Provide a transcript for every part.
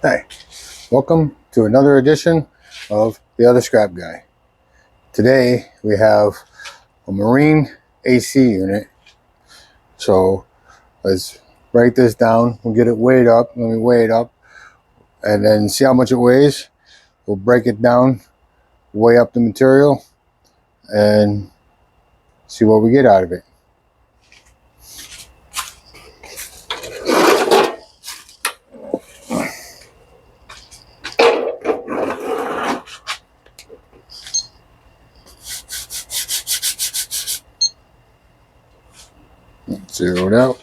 Hi, welcome to another edition of The Other Scrap Guy. Today we have a marine AC unit. So let's break this down. We'll get it weighed up. Let me weigh it up and then see how much it weighs. We'll break it down, weigh up the material, and see what we get out of it. Zero it out.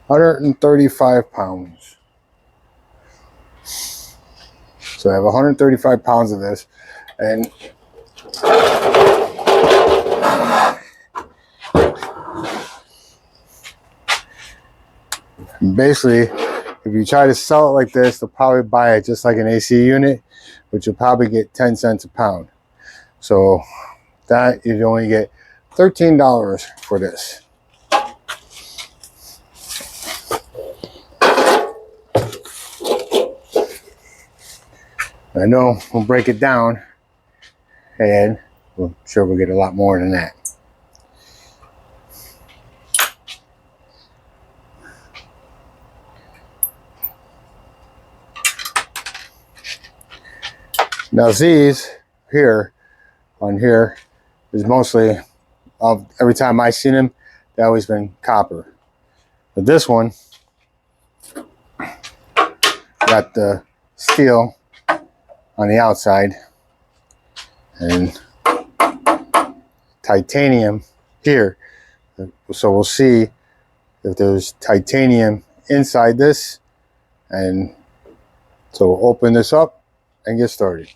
£135. So I have 135 pounds of this, and basically, if you try to sell it like this, they'll probably buy it just like an AC unit, but you'll probably get 10 cents a pound. So that you only get $13 for this. I know we'll break it down, and I'm sure we'll get a lot more than that. Now these here, on here, is mostly, every time I've seen them, they've always been copper. But this one got the steel on the outside and titanium here. So we'll see if there's titanium inside this, and so we'll open this up and get started.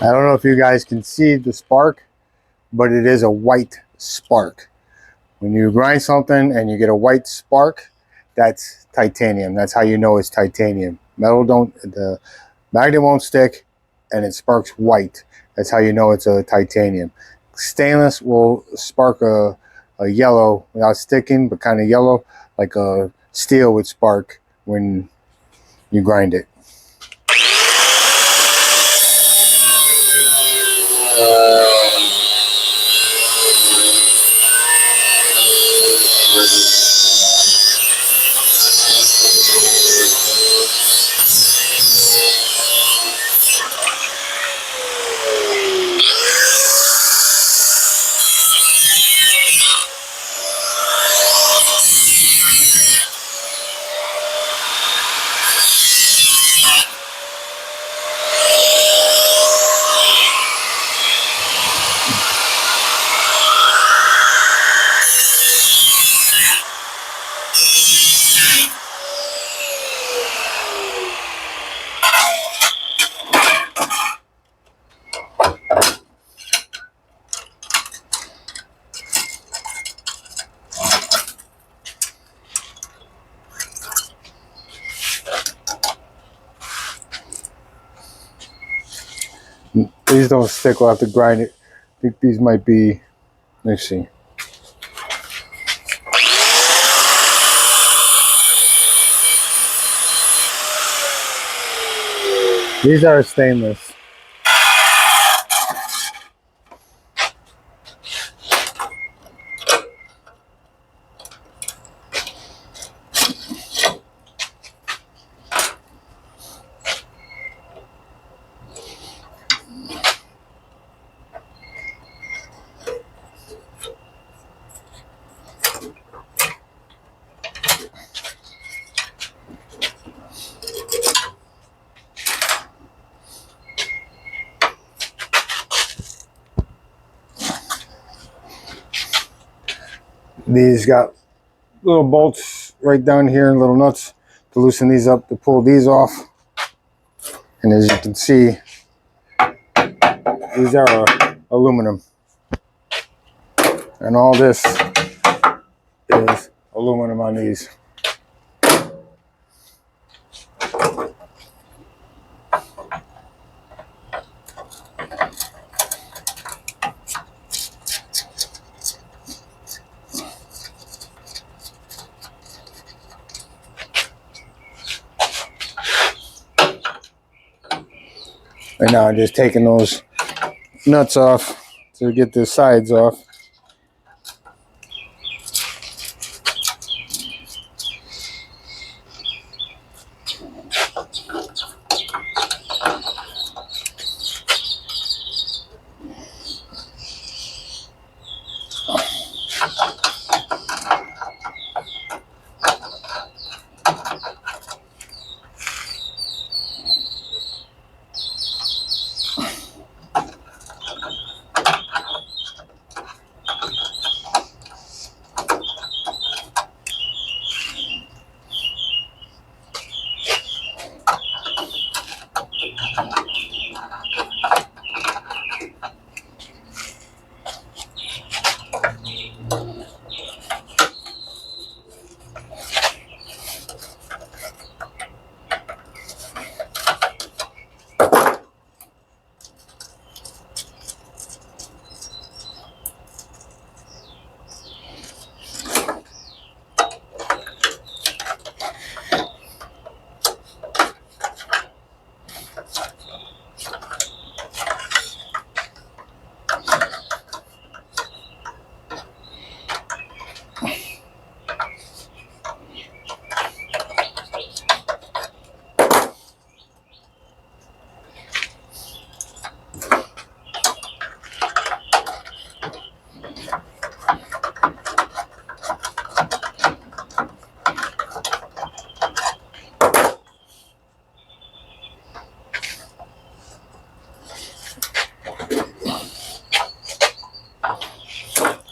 I don't know if you guys can see the spark, but it is a white spark. When you grind something and you get a white spark, that's titanium. That's how you know it's titanium. The magnet won't stick and it sparks white. That's how you know it's a titanium. Stainless will spark a yellow without sticking, but kind of yellow, like a steel would spark when you grind it. These don't stick, we'll have to grind it. I think these might be, let's see. These are stainless. These got little bolts right down here, little nuts to loosen these up, to pull these off. And as you can see, these are aluminum. And all this is aluminum on these. And now I'm just taking those nuts off to get the sides off.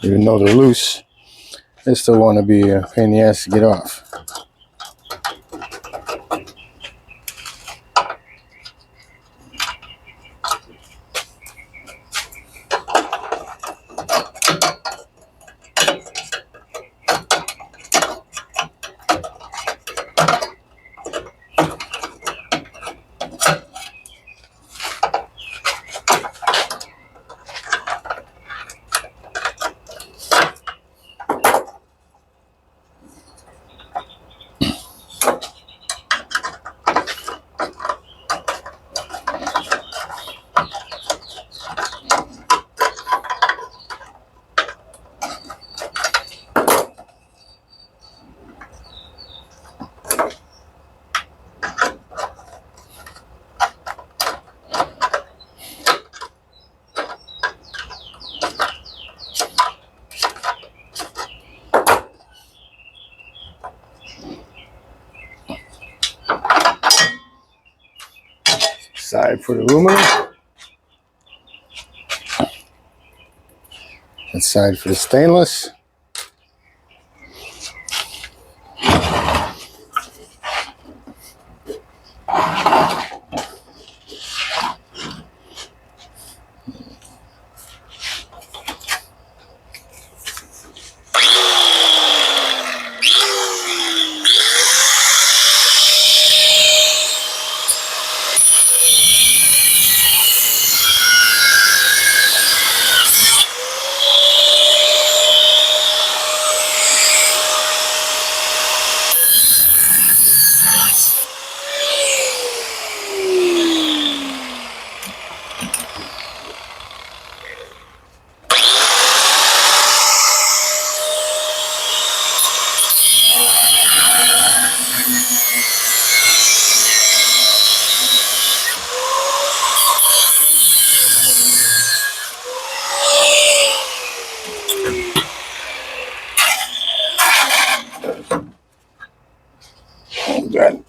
Even though they're loose, they still want to be a pain in the ass to get off. Side for the aluminum. And side for the stainless. Good.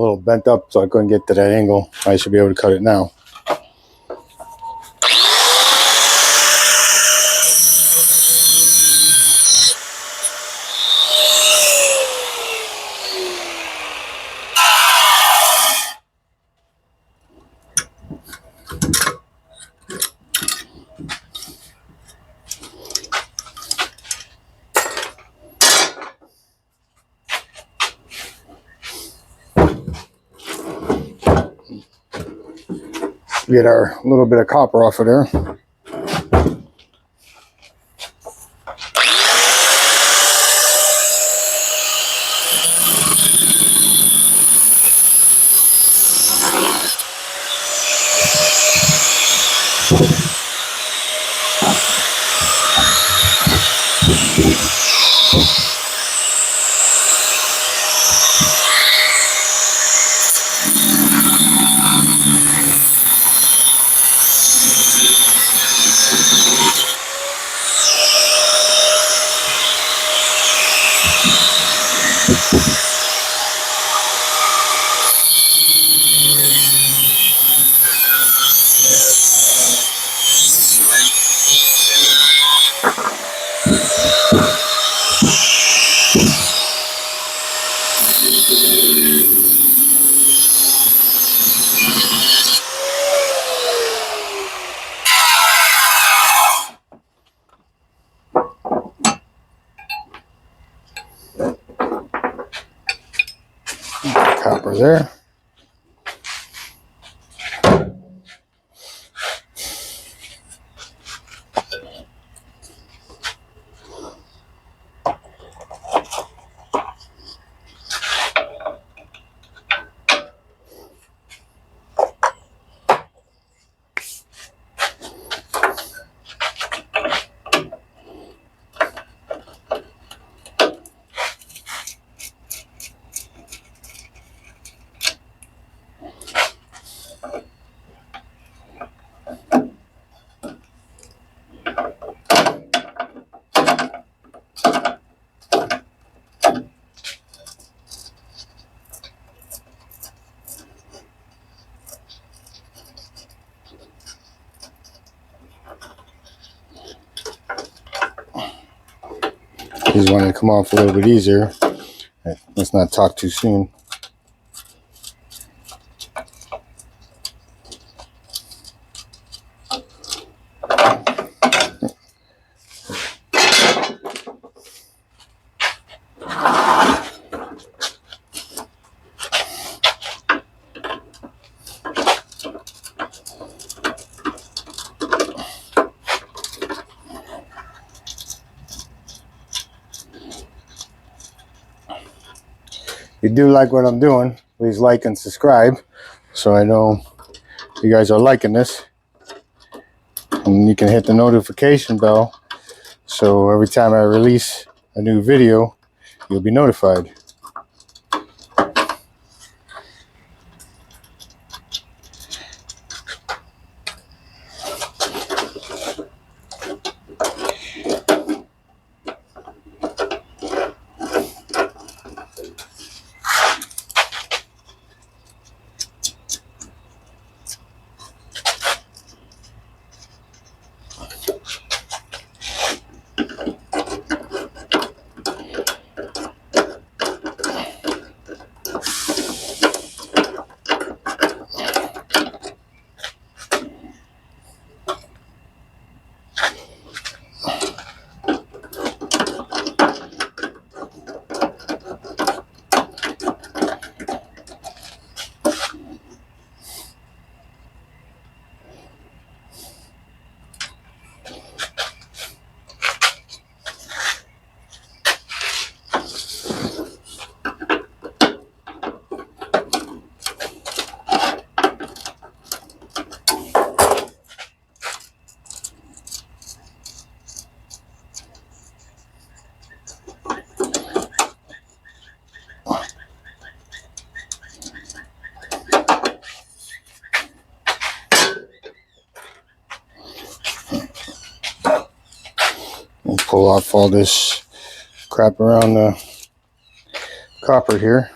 a little bent up, so I couldn't get to that angle. I should be able to cut it now. Get our little bit of copper off of there. Copper there. These want to come off a little bit easier. Let's not talk too soon. If you do like what I'm doing, please like and subscribe so I know you guys are liking this. And you can hit the notification bell so every time I release a new video, you'll be notified. Pull off all this crap around the copper here.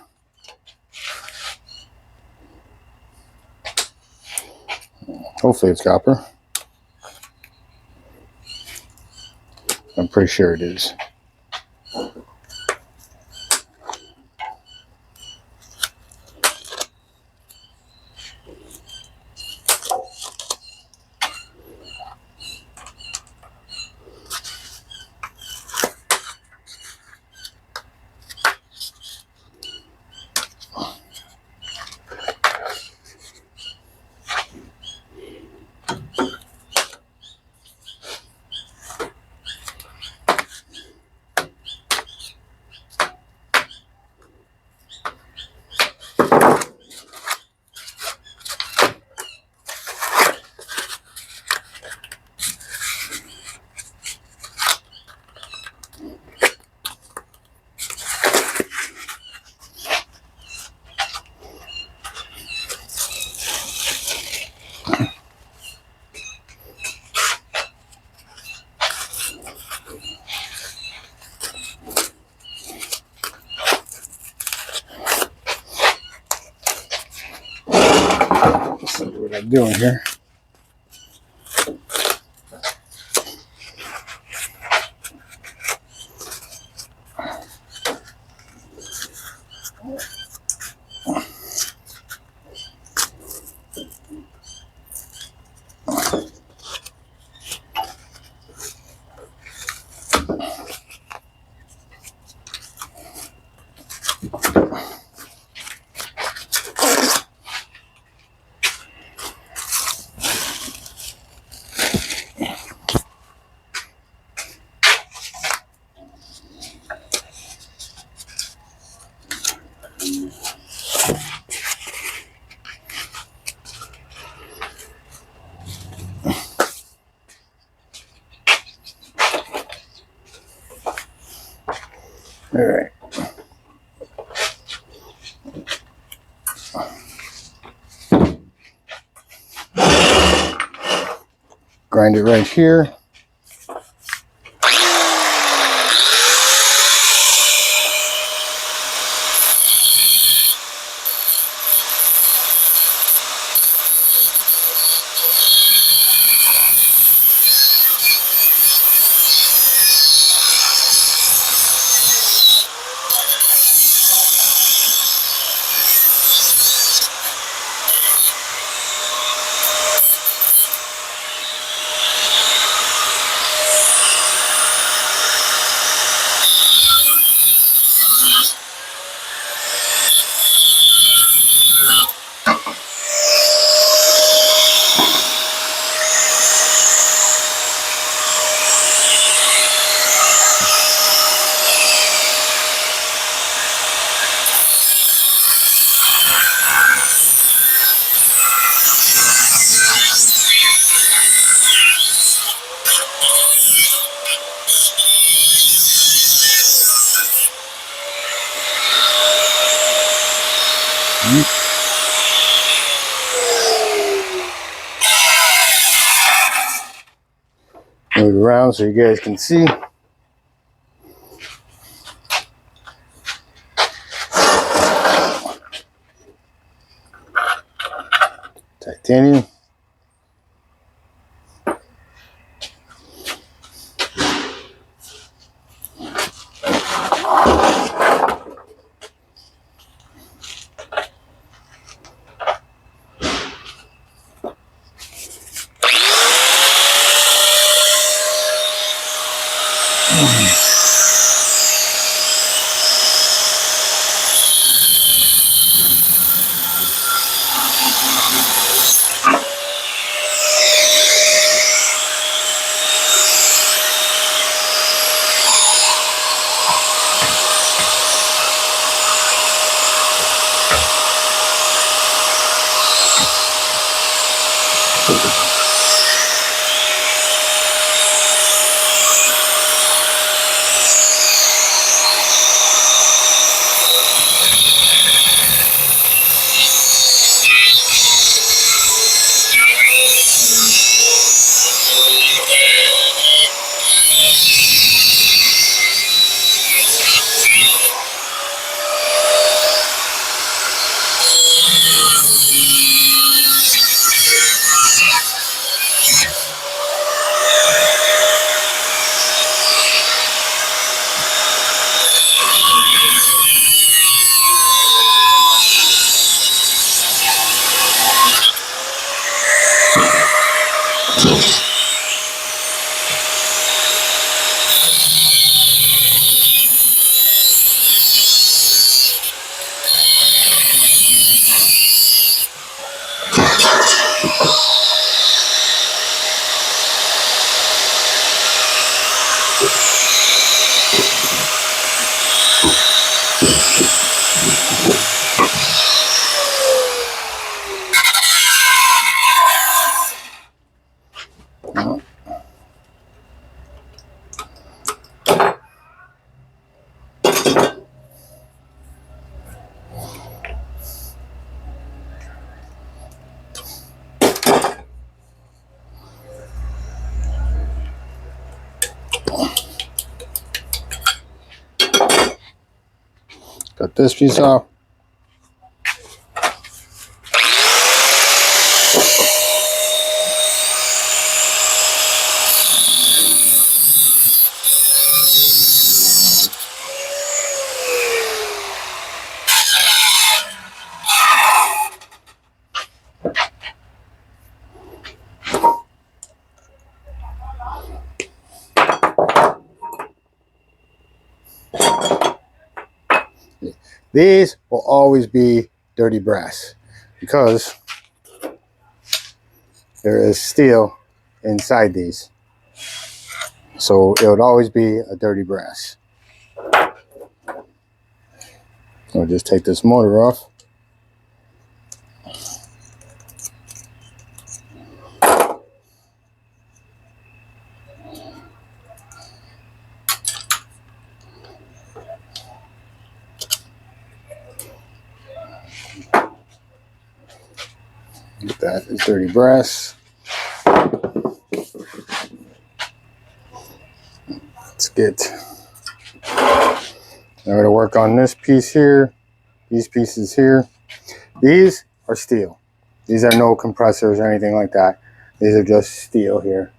Hopefully it's copper. I'm pretty sure it is. Let's see what I'm doing here. All right. Grind it right here. Move it around so you guys can see. Titanium. Cut this piece off. These will always be dirty brass because there is steel inside these. So it would always be a dirty brass. I'll just take this motor off. That is dirty brass. Let's get, I'm going to work on this piece here, these pieces here. These are steel. These are no compressors or anything like that. These are just steel here.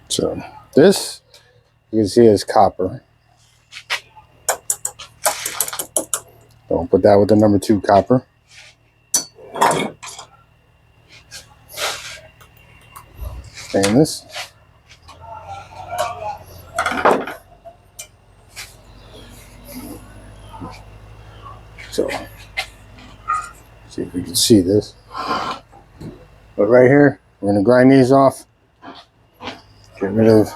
So this, you can see, is copper. Don't put that with the number 2 copper. Stainless. So, see if we can see this. But right here, we're going to grind these off. Get rid of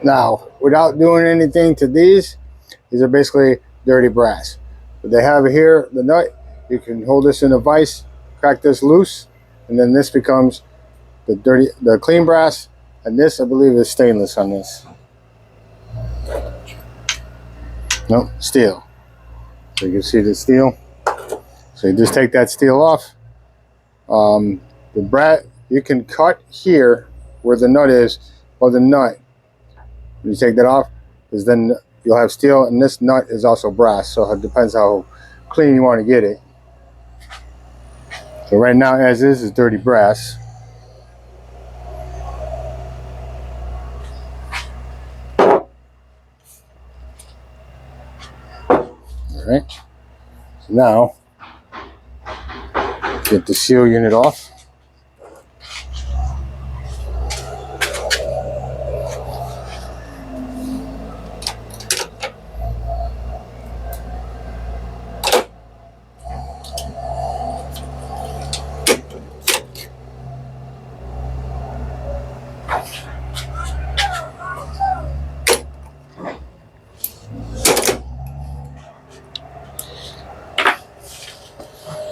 Now, without doing anything to these are basically dirty brass. But they have here the nut. You can hold this in a vise, crack this loose, and then this becomes the clean brass. And this, I believe, is stainless on this. Nope, steel. So you can see the steel. So you just take that steel off. The brass, you can cut here where the nut is, or the nut. You take that off, because then you'll have steel, and this nut is also brass. So it depends how clean you want to get it. So right now, as is dirty brass. All right. So now, get the seal unit off.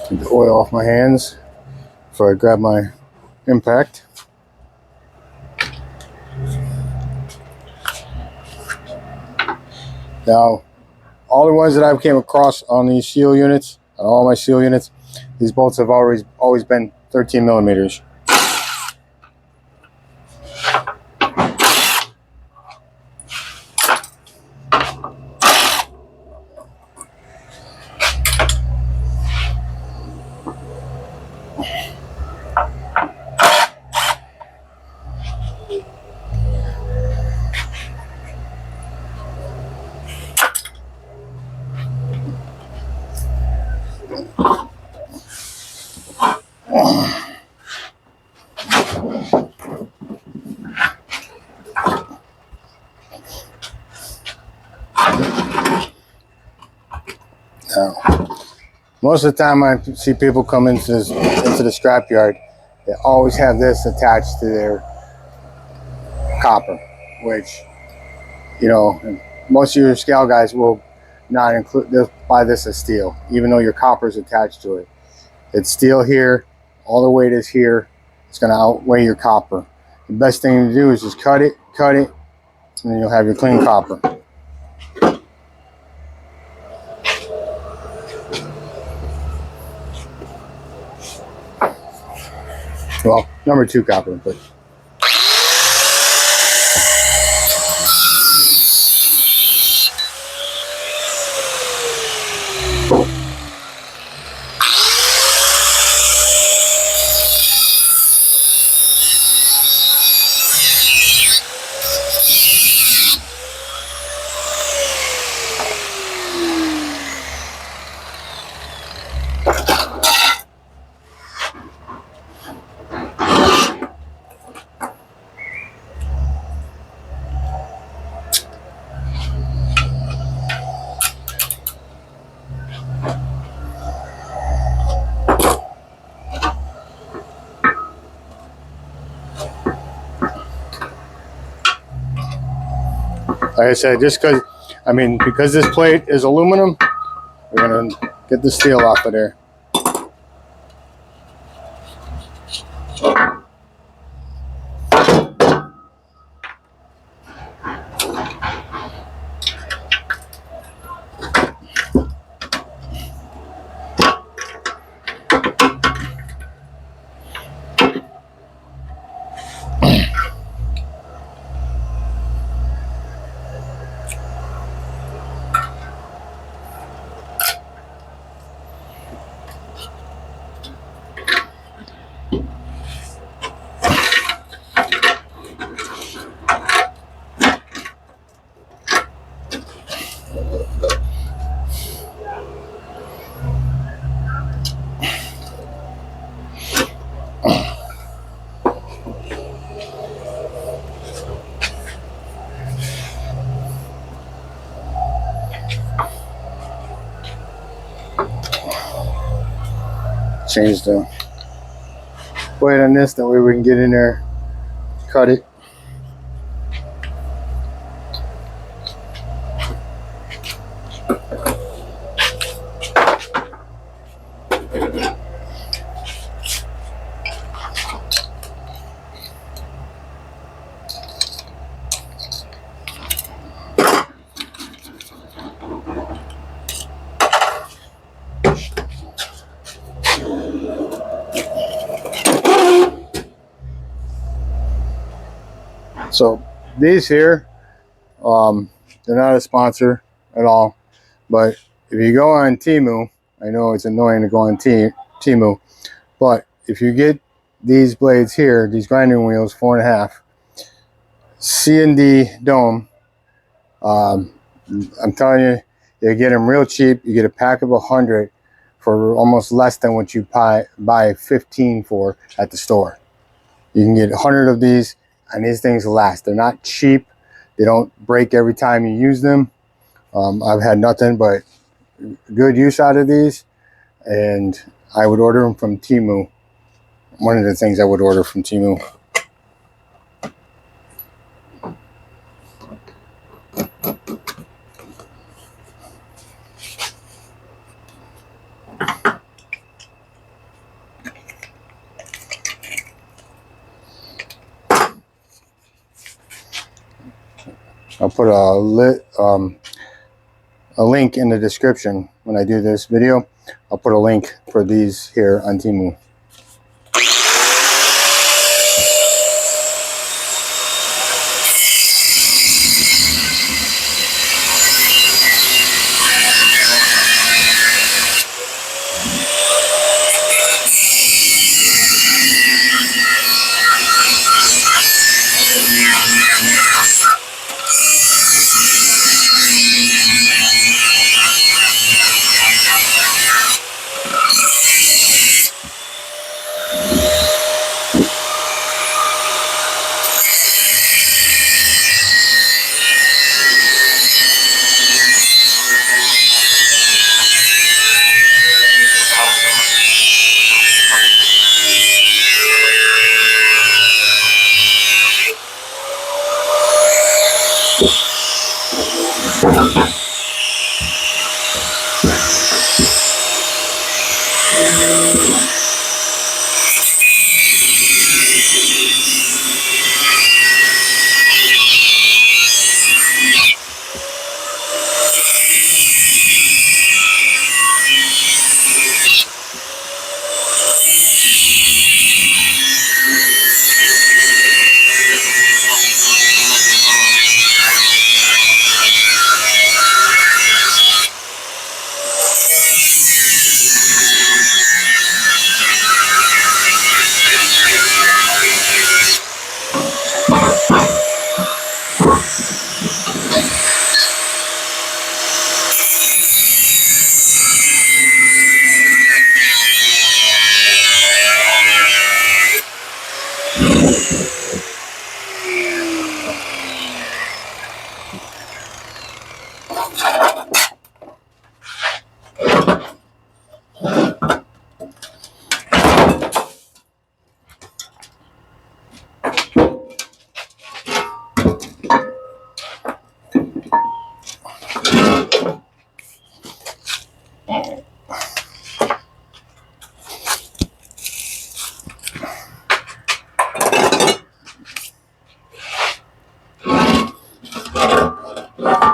Get the oil off my hands before I grab my impact. Now, all the ones that I've came across on these seal units, on all my seal units, these bolts have always been 13 millimeters. Now, most of the time I see people come into the scrapyard, they always have this attached to their copper, which, you know, most of your scale guys will not include this, buy this as steel, even though your copper is attached to it. It's steel here, all the weight is here. It's going to outweigh your copper. The best thing to do is just cut it, and then you'll have your clean copper. Well, number 2 copper, but like I said, just because this plate is aluminum, we're going to get the steel off of there. Change the weight on this, that way we can get in there, cut it. So these here, they're not a sponsor at all, but if you go on Temu, I know it's annoying to go on Temu, but if you get these blades here, these grinding wheels, 4.5 C&D dome, I'm telling you, you get them real cheap. You get a pack of 100 for almost less than what you buy 15 for at the store. You can get 100 of these, and these things last. They're not cheap. They don't break every time you use them. I've had nothing but good use out of these, and I would order them from Temu. One of the things I would order from Temu. I'll put a link in the description when I do this video. I'll put a link for these here on Temu.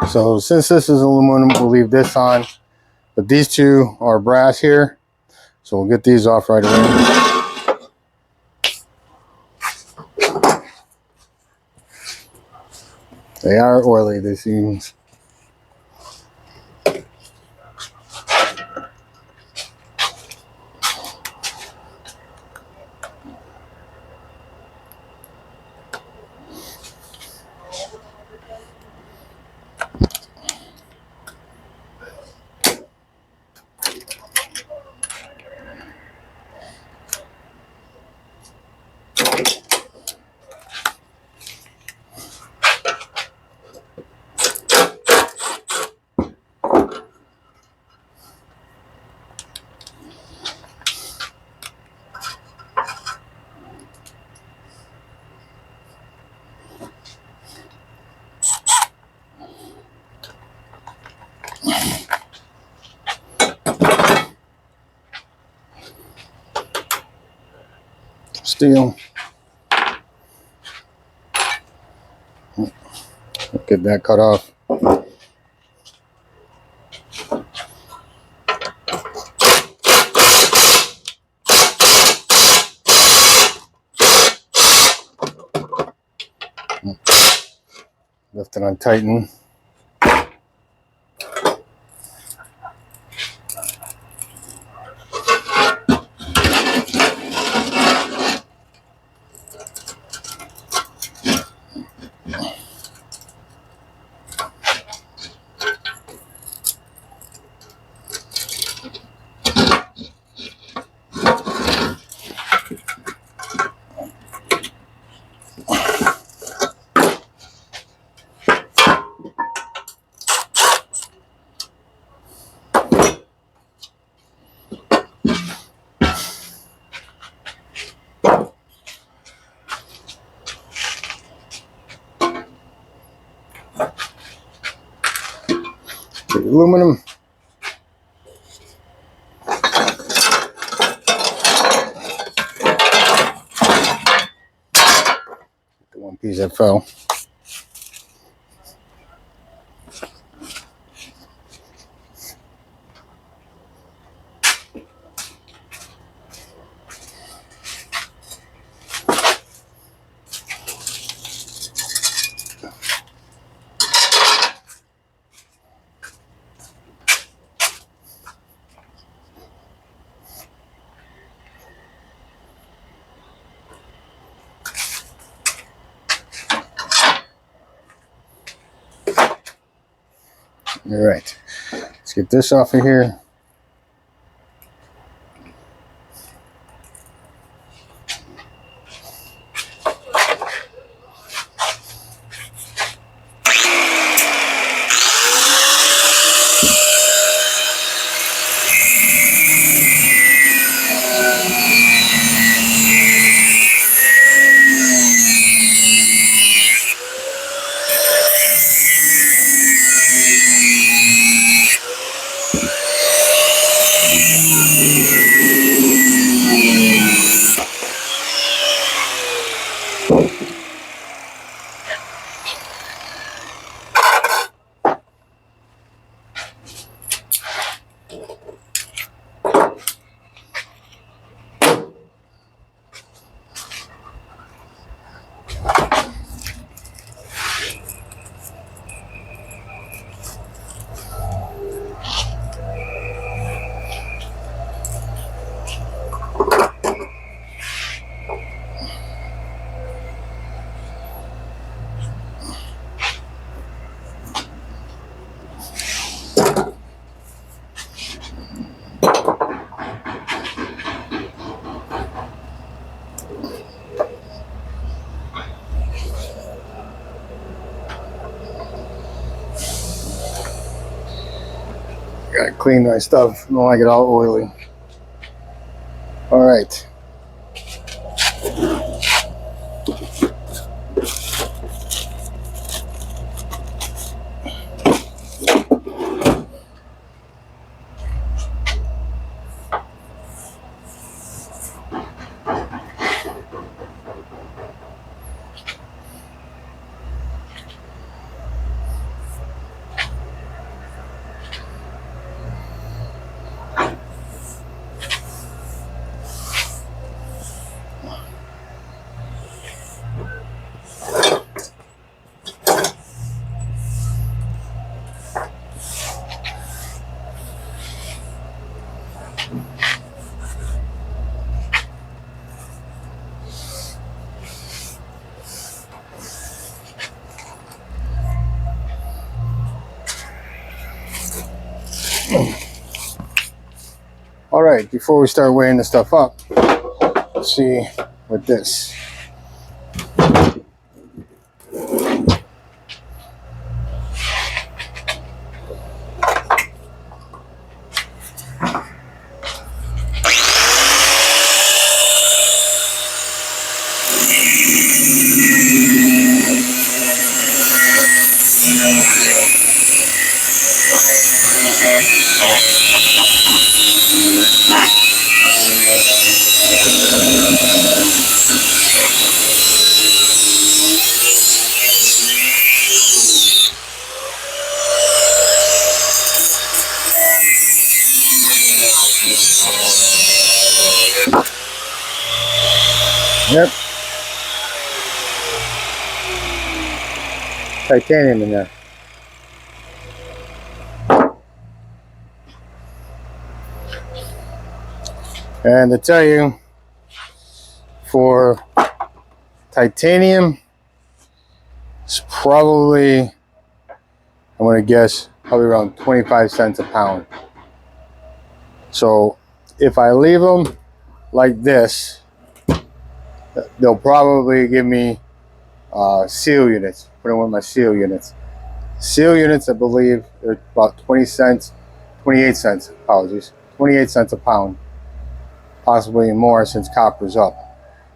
So since this is aluminum, we'll leave this on, but these two are brass here, so we'll get these off right away. They are oily, these things. Steel. Get that cut off. lift and untighten. Aluminum. The one piece that fell. All right, let's get this off of here. Gotta clean my stuff. I don't like it all oily. All right. All right, before we start weighing the stuff up, let's see with this. Yep. titanium in there. And to tell you, for titanium, it's probably, I'm going to guess, probably around 25 cents a pound. So if I leave them like this, they'll probably give me seal units. Put in one of my seal units. Seal units, I believe, are about 20 cents, 28 cents, apologies, 28 cents a pound. Possibly more since copper's up.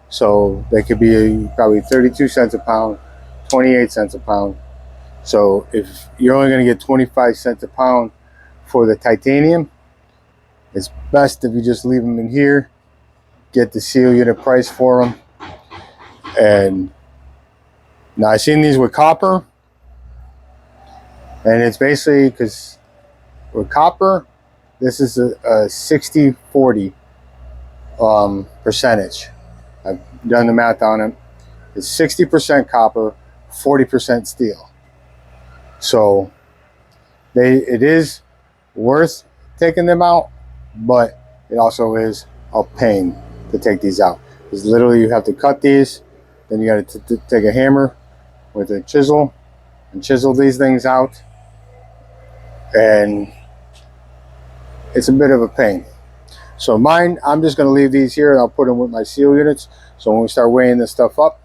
So they could be probably 32 cents a pound, 28 cents a pound. So if you're only going to get 25 cents a pound for the titanium, it's best if you just leave them in here, get the seal unit price for them. And now I've seen these with copper, and it's basically, because with copper, this is a 60-40 percentage. I've done the math on it. It's 60% copper, 40% steel. So it is worth taking them out, but it also is a pain to take these out. Because literally you have to cut these, then you got to take a hammer with a chisel and chisel these things out, and it's a bit of a pain. So mine, I'm just going to leave these here, and I'll put them with my seal units. So when we start weighing this stuff up,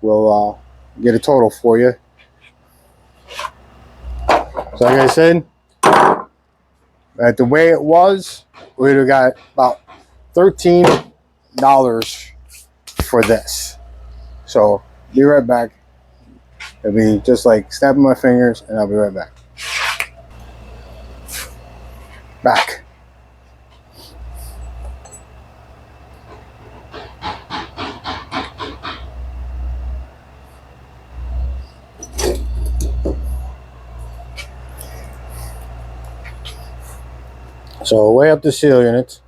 we'll get a total for you. So like I said, at the way it was, we'd have got about $13 for this. So be right back. It'll be just like snapping my fingers, and I'll be right back. Back. So weigh up the seal units.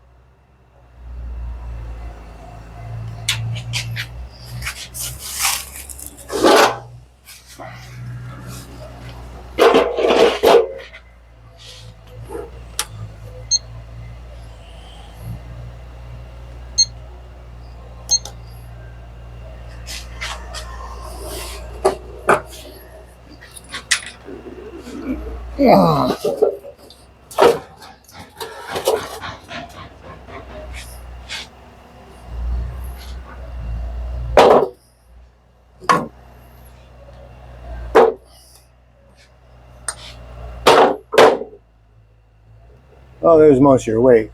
Oh, there's most of your weight.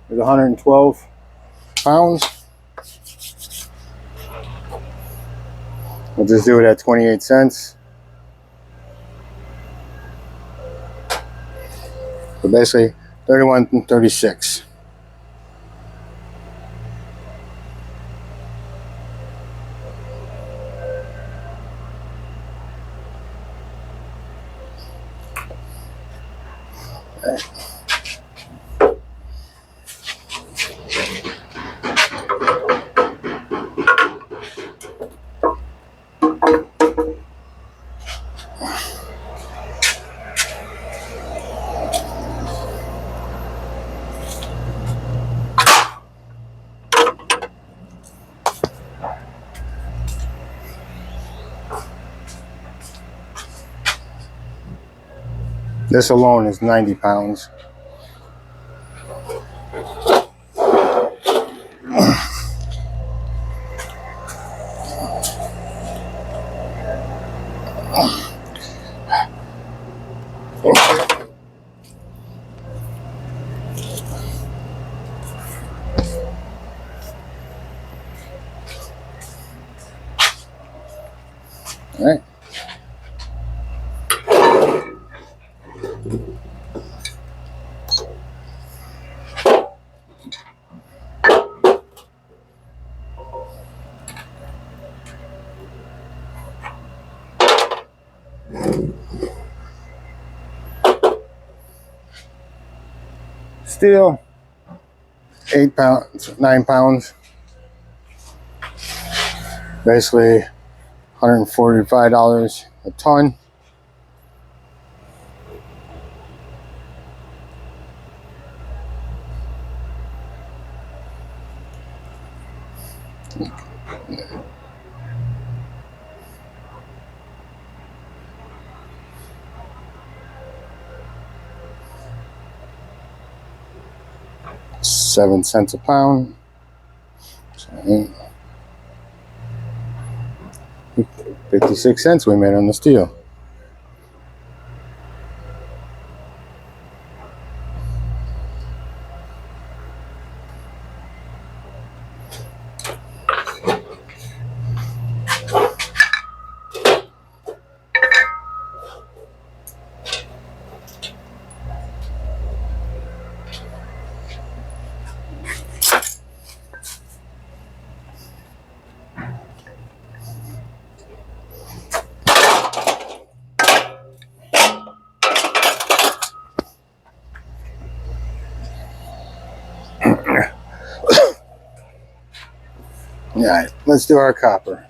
There's 112 pounds. We'll just do it at 28 cents. So basically 31 and 36. This alone is 90 pounds. All right. Steel, 8 pounds, 9 pounds. Basically $145 a ton. $7 a pound. So, 56 cents we made on the steel. All right, let's do our copper.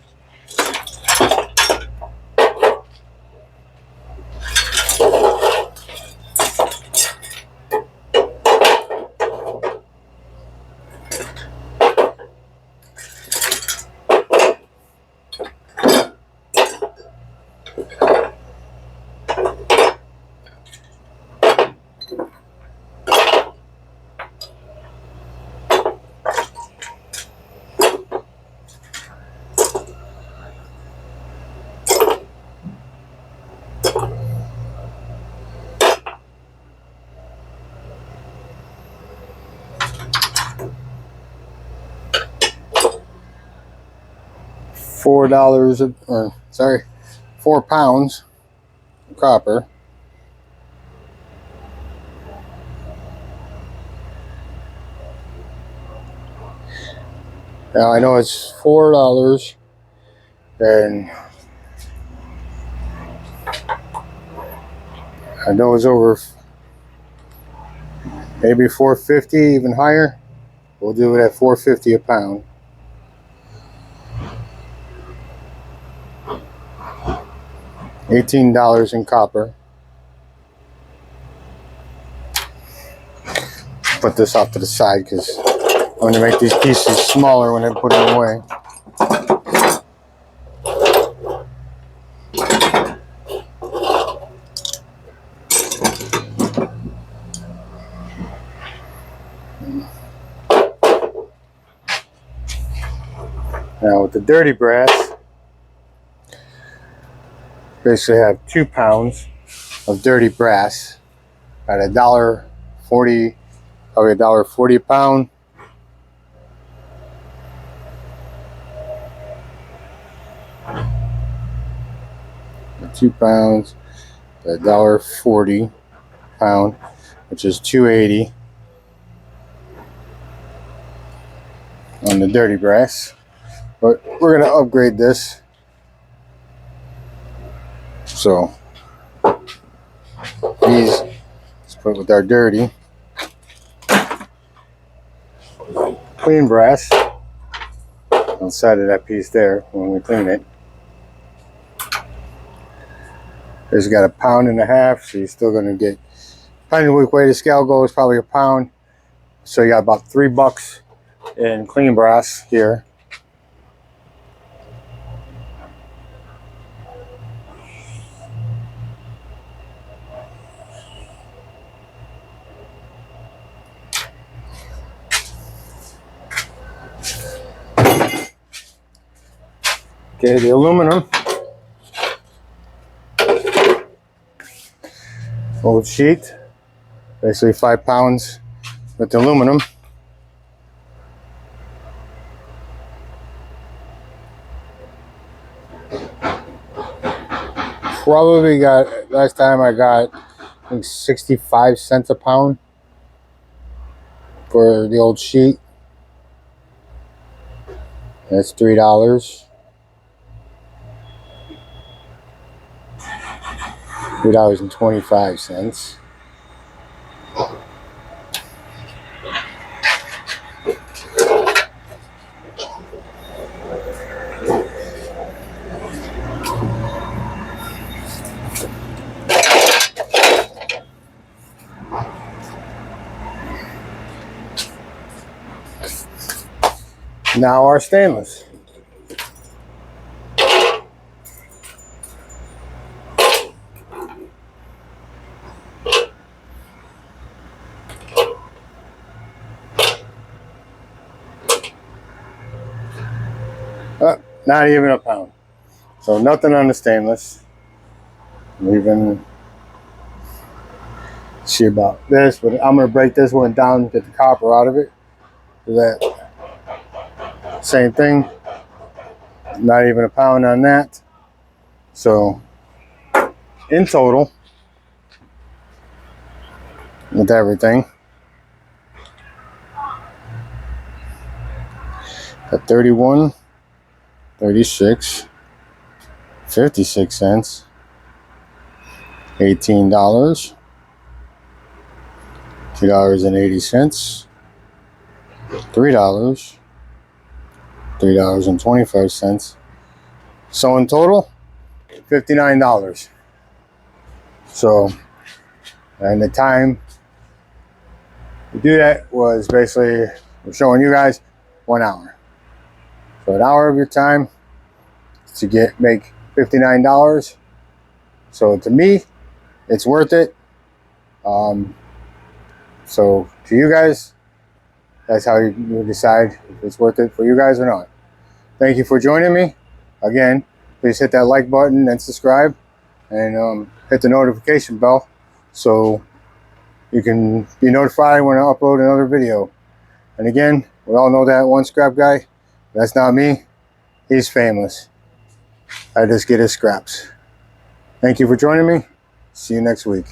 $4, or sorry, 4 pounds of copper. Now I know it's $4, and I know it's over maybe $4.50, even higher. We'll do it at $4.50 a pound. $18 in copper. Put this off to the side because I'm going to make these pieces smaller when I put them away. Now with the dirty brass, basically have 2 pounds of dirty brass at $1.40, probably $1.40 a pound. And 2 pounds at $1.40 a pound, which is $2.80 on the dirty brass. But we're going to upgrade this. So these, let's put it with our dirty. Clean brass on the side of that piece there when we clean it. It's got 1.5 pounds, so you're still going to get, depending on which way the scale goes, probably a pound. So you got about $3 in clean brass here. Okay, the aluminum, old sheet, basically 5 pounds with the aluminum. Probably got, last time I got, I think 65 cents a pound for the old sheet. That's $3. $3.25. Now our stainless. Not even a pound. So nothing on the stainless. Even see about this, but I'm gonna break this one down, get the copper out of it. Do that same thing. Not even a pound on that. So in total, with everything, at 31, 36, 56 cents, $18, $2.80, $3, $3.25. So in total, $59. So, and the time to do that was basically, we're showing you guys 1 hour. So an hour of your time to make $59. So to me, it's worth it. So to you guys, that's how you decide if it's worth it for you guys or not. Thank you for joining me. Again, please hit that like button and subscribe, and hit the notification bell so you can be notified when I upload another video. And again, we all know that one scrap guy. That's not me. He's famous. I just get his scraps. Thank you for joining me. See you next week.